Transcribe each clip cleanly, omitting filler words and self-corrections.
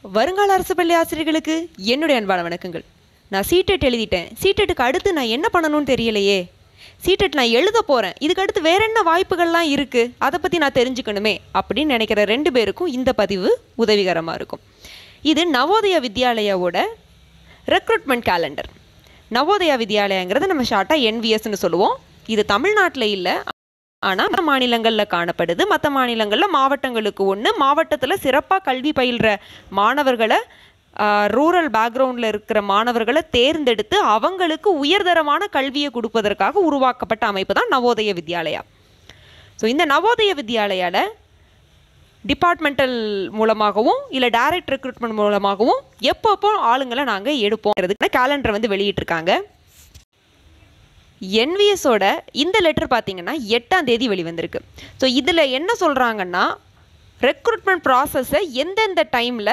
வருங்கால அரசு பள்ளி ஆசிரியர்களுக்கு என்னுடைய அன்பான வணக்கங்கள். நான் சீடெட் எழுதிட்டேன். சீடெட்டுக்கு அடுத்து நான் என்ன பண்ணணும்னு தெரியலையே. சீடெட் நான் எழுத போகிறேன், இதுக்கு அடுத்து வேற என்ன வாய்ப்புகள்லாம் இருக்குது, அதை பற்றி நான் தெரிஞ்சுக்கணுமே அப்படின்னு நினைக்கிற 2 பேருக்கும் இந்த பதிவு உதவிகரமாக இருக்கும். இது நவோதயா வித்யாலயாவோட ரெக்ரூட்மெண்ட் கேலண்டர். நவோதயா வித்யாலயாங்கிறது நம்ம ஷார்ட்டாக NVSன்னு சொல்லுவோம். இது தமிழ்நாட்டில் இல்லை, ஆனால் மற்ற மாநிலங்களில் காணப்படுது. மற்ற மாநிலங்களில் மாவட்டங்களுக்கு ஒன்று, மாவட்டத்தில் சிறப்பாக கல்வி பயில்கிற மாணவர்களை, ரூரல் பேக்ரவுண்டில் இருக்கிற மாணவர்களை தேர்ந்தெடுத்து அவங்களுக்கு உயர்தரமான கல்வியை கொடுப்பதற்காக உருவாக்கப்பட்ட அமைப்பு தான் நவோதய வித்யாலயா. ஸோ இந்த நவோதய வித்யாலயாவில் டிபார்ட்மெண்டல் மூலமாகவும் இல்லை டைரக்ட் ரெக்ரூட்மெண்ட் மூலமாகவும் எப்பப்போ ஆளுங்களை நாங்கள் எடுப்போங்கிறதுக்கு கேலண்டரை வந்து வெளியிட்டிருக்காங்க. NVSோட இந்த லெட்டர் பார்த்தீங்கன்னா 8ஆம் தேதி வெளிவந்திருக்கு. ஸோ இதில் என்ன சொல்கிறாங்கன்னா, ரெக்ரூட்மெண்ட் ப்ராசஸை எந்தெந்த டைமில்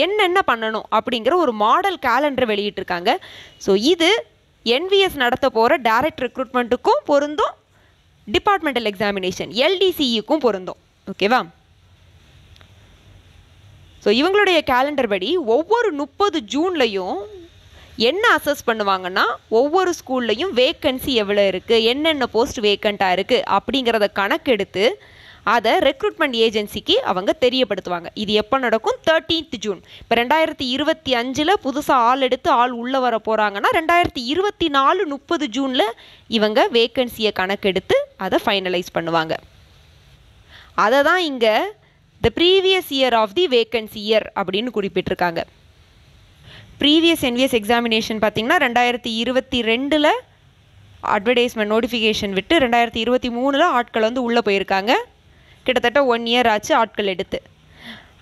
என்னென்ன பண்ணணும் அப்படிங்கிற ஒரு மாடல் கேலண்டர் வெளியிட்டிருக்காங்க. ஸோ இது NVS நடத்த போகிற டைரக்ட் ரெக்ரூட்மெண்ட்டுக்கும் பொருந்தும், டிபார்ட்மெண்டல் எக்ஸாமினேஷன் LDCEக்கும் பொருந்தும். ஓகேவா? ஸோ இவங்களுடைய கேலண்டர் படி ஒவ்வொரு 30 ஜூன்லையும் என்ன அசஸ் பண்ணுவாங்கன்னா, ஒவ்வொரு ஸ்கூல்லையும் வேக்கன்சி எவ்வளோ இருக்குது, என்னென்ன போஸ்ட் வேக்கண்ட்டாக இருக்குது அப்படிங்கிறத கணக்கெடுத்து அதை ரெக்ரூட்மெண்ட் ஏஜென்சிக்கு அவங்க தெரியப்படுத்துவாங்க. இது எப்போ நடக்கும்? 13th June. இப்போ 2025 புதுசாக ஆள் எடுத்து ஆள் உள்ளே வர போகிறாங்கன்னா 2024 30 ஜூனில் இவங்க வேக்கன்சியை கணக்கெடுத்து அதை ஃபைனலைஸ் பண்ணுவாங்க. அதை தான் இங்கே the previous year of the vacancy year அப்படின்னு குறிப்பிட்டிருக்காங்க. ப்ரீவியஸ் NVS எக்ஸாமினேஷன் பார்த்திங்கன்னா 2022 அட்வர்டைஸ்மெண்ட் நோட்டிஃபிகேஷன் விட்டு 2023 ஆட்கள் வந்து உள்ளே போயிருக்காங்க. கிட்டத்தட்ட 1 இயர் ஆச்சு ஆட்கள் எடுத்து.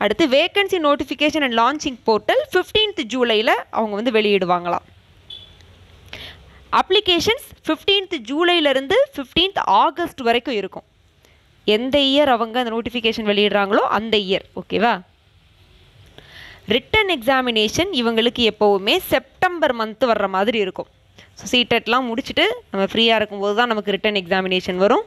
அடுத்து vacancy notification and launching portal 15th ஜூலையில் அவங்க வந்து வெளியிடுவாங்களாம். அப்ளிகேஷன்ஸ் 15th ஜூலையிலேருந்து 15th ஆகஸ்ட் வரைக்கும் இருக்கும். எந்த இயர் அவங்க அந்த நோட்டிஃபிகேஷன் வெளியிடுறாங்களோ அந்த இயர். ஓகேவா? ரிட்டன் எக்ஸாமினேஷன் இவங்களுக்கு எப்போவுமே செப்டம்பர் மந்த் வர்ற மாதிரி இருக்கும். ஸோ சீடெட்லாம் முடிச்சுட்டு நம்ம ஃப்ரீயாக இருக்கும்போது தான் நமக்கு ரிட்டன் எக்ஸாமினேஷன் வரும்.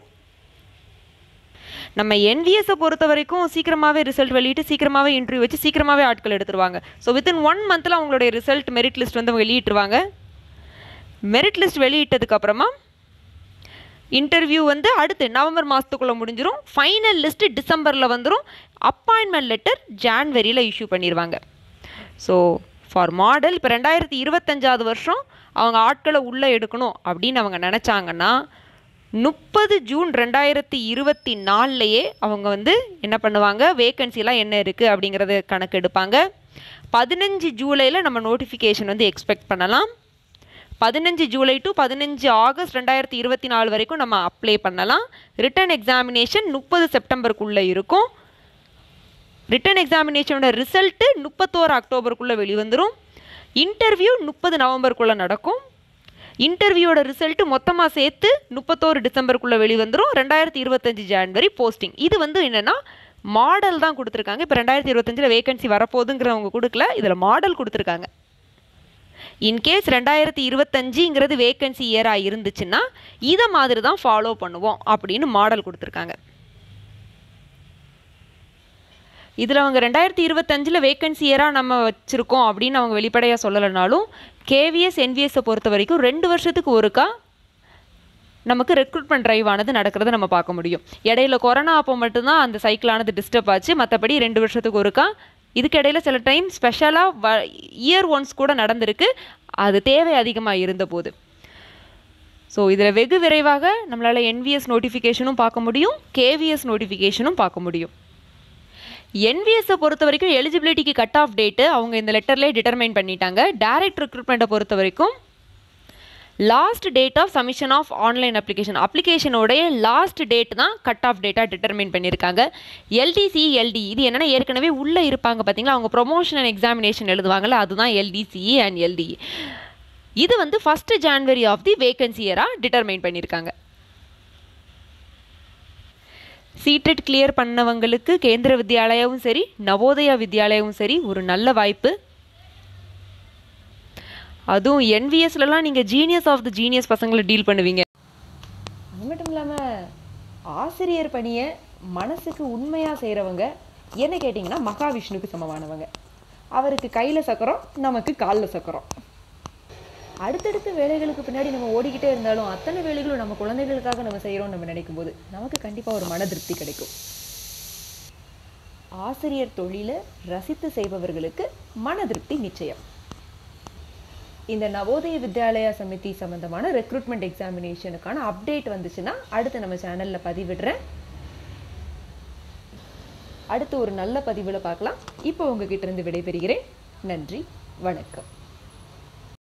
நம்ம NVSஐ பொறுத்த வரைக்கும் சீக்கிரமாகவே ரிசல்ட் வெளியிட்டு சீக்கிரமாகவே இன்டர்வியூ வச்சு சீக்கிரமாகவே ஆட்கள் எடுத்துருவாங்க. ஸோ வித்தின் 1 மந்தில் அவங்களுடைய ரிசல்ட் மெரிட் லிஸ்ட் வந்து வெளியிட்டுருவாங்க. மெரிட் லிஸ்ட் வெளியிட்டதுக்கப்புறமா இன்டர்வியூ வந்து அடுத்து நவம்பர் மாதத்துக்குள்ளே முடிஞ்சிடும். ஃபைனல் லிஸ்ட்டு டிசம்பரில் வந்துடும். அப்பாயின்மெண்ட் லெட்டர் ஜான்வரியில் இஷ்யூ பண்ணிடுவாங்க. ஸோ ஃபார் மாடல் இப்போ 2025 வருஷம் அவங்க ஆட்களை உள்ளே எடுக்கணும் அப்படின்னு அவங்க நினச்சாங்கன்னா 30 ஜூன் 2024 அவங்க வந்து என்ன பண்ணுவாங்க, வேக்கன்சிலாம் என்ன இருக்குது அப்படிங்கிறத கணக்கு எடுப்பாங்க. 15 ஜூலையில் நம்ம நோட்டிஃபிகேஷன் வந்து எக்ஸ்பெக்ட் பண்ணலாம். 15 ஜூலை டு 15 ஆகஸ்ட் 2024 வரைக்கும் நம்ம அப்ளை பண்ணலாம். ரிட்டன் எக்ஸாமினேஷன் 30 செப்டம்பருக்குள்ளே இருக்கும். ரிட்டன் எக்ஸாமினேஷனோட ரிசல்ட்டு 31 அக்டோபருக்குள்ளே வெளிவந்துடும். இன்டர்வியூ 30 நவம்பருக்குள்ளே நடக்கும். இன்டர்வியூவோட ரிசல்ட்டு மொத்தமாக சேர்த்து 31 டிசம்பருக்குள்ளே வெளிவந்துடும். 2025 ஜான்வரி போஸ்டிங். இது வந்து என்னென்னா மாடல் தான் கொடுத்துருக்காங்க. இப்போ 2025 வேகன்சி வரப்போகுதுங்கிறவங்க கொடுக்கல, இதில் மாடல் கொடுத்துருக்காங்க. இன்கேஸ் 2025ங்கிறது வேக்கன்சி இயராக இருந்துச்சுன்னா இதை மாதிரி தான் ஃபாலோ பண்ணுவோம் அப்படின்னு மாடல் கொடுத்துருக்காங்க. இதில் அவங்க 2025 வேக்கன்சி இயராக நம்ம வச்சுருக்கோம் அப்படின்னு அவங்க வெளிப்படையாக சொல்லலைனாலும் KVS NVSஐ பொறுத்த வரைக்கும் 2 வருஷத்துக்கு ஒருக்கா நமக்கு ரெக்ரூட்மெண்ட் ட்ரைவ் ஆனது நடக்கிறத நம்ம பார்க்க முடியும். இடையில கொரோனா அப்போ மட்டும்தான் அந்த சைக்கிளானது டிஸ்டர்ப் ஆச்சு. மற்றபடி 2 வருஷத்துக்கு ஒருக்கா. இதுக்கு இடையில சில டைம் ஸ்பெஷலாக இயர் ஒன்ஸ் கூட நடந்திருக்கு, அது தேவை அதிகமாக இருந்தபோது. ஸோ இதில் வெகு விரைவாக நம்மளால் NVS நோட்டிஃபிகேஷனும் பார்க்க முடியும், KVS நோட்டிஃபிகேஷனும் பார்க்க முடியும். NVSஐ பொறுத்த வரைக்கும் எலிஜிபிலிட்டிக்கு கட் ஆஃப் டேட்டு அவங்க இந்த லெட்டர்லேயே டிட்டர்மைன் பண்ணிட்டாங்க. டைரக்ட் ரெக்ரூட்மெண்ட்டை பொறுத்த வரைக்கும் last date of submission of online அப்ளிகேஷனோடைய லாஸ்ட் டேட் தான் கட் ஆஃப் டேட்டாக டிட்டர்மைன் பண்ணியிருக்காங்க. LDCE LDE இது என்னென்னா ஏற்கனவே உள்ளே இருப்பாங்க பார்த்தீங்களா, அவங்க ப்ரொமோஷன் அண்ட் எக்ஸாமினேஷன் எழுதுவாங்கள்ல, அதுதான் LDCE அண்ட் LDE. இது வந்து 1 ஜான்வரி ஆஃப் தி வேக்கன்சி இயராக டிட்டர்மைன் பண்ணியிருக்காங்க. சீடெட் கிளியர் பண்ணவங்களுக்கு கேந்திர வித்யாலயாவும் சரி நவோதயா வித்யாலயாவும் சரி ஒரு நல்ல வாய்ப்பு. அதுவும் NVSலலாம் நீங்கள் ஜீனியஸ் ஆஃப் த ஜீனியஸ் பசங்களை டீல் பண்ணுவீங்க. அது மட்டும் இல்லாமல் ஆசிரியர் பணியை மனசுக்கு உண்மையாக செய்கிறவங்க என்ன கேட்டிங்கன்னா மகாவிஷ்ணுக்கு சமமானவங்க. அவருக்கு கையில் சக்கரம், நமக்கு காலில் சக்கரம். அடுத்தடுத்த வேலைகளுக்கு பின்னாடி நம்ம ஓடிக்கிட்டே இருந்தாலும் அத்தனை வேலைகளும் நம்ம குழந்தைகளுக்காக நம்ம செய்கிறோம்னு நம்ம நினைக்கும் போது நமக்கு கண்டிப்பாக ஒரு மன திருப்தி கிடைக்கும். ஆசிரியர் தொழிலை ரசித்து செய்பவர்களுக்கு மன திருப்தி நிச்சயம். இந்த நவோதய வித்யாலயா சமிதி சம்பந்தமான ரெக்ரூட்மெண்ட் எக்ஸாமினேஷனுக்கான அப்டேட் வந்துச்சுன்னா அடுத்து நம்ம சேனலில் பதிவிடுறேன். அடுத்து ஒரு நல்ல பதிவில் பார்க்கலாம். இப்போ உங்ககிட்ட இருந்து விடைபெறுகிறேன். நன்றி, வணக்கம்.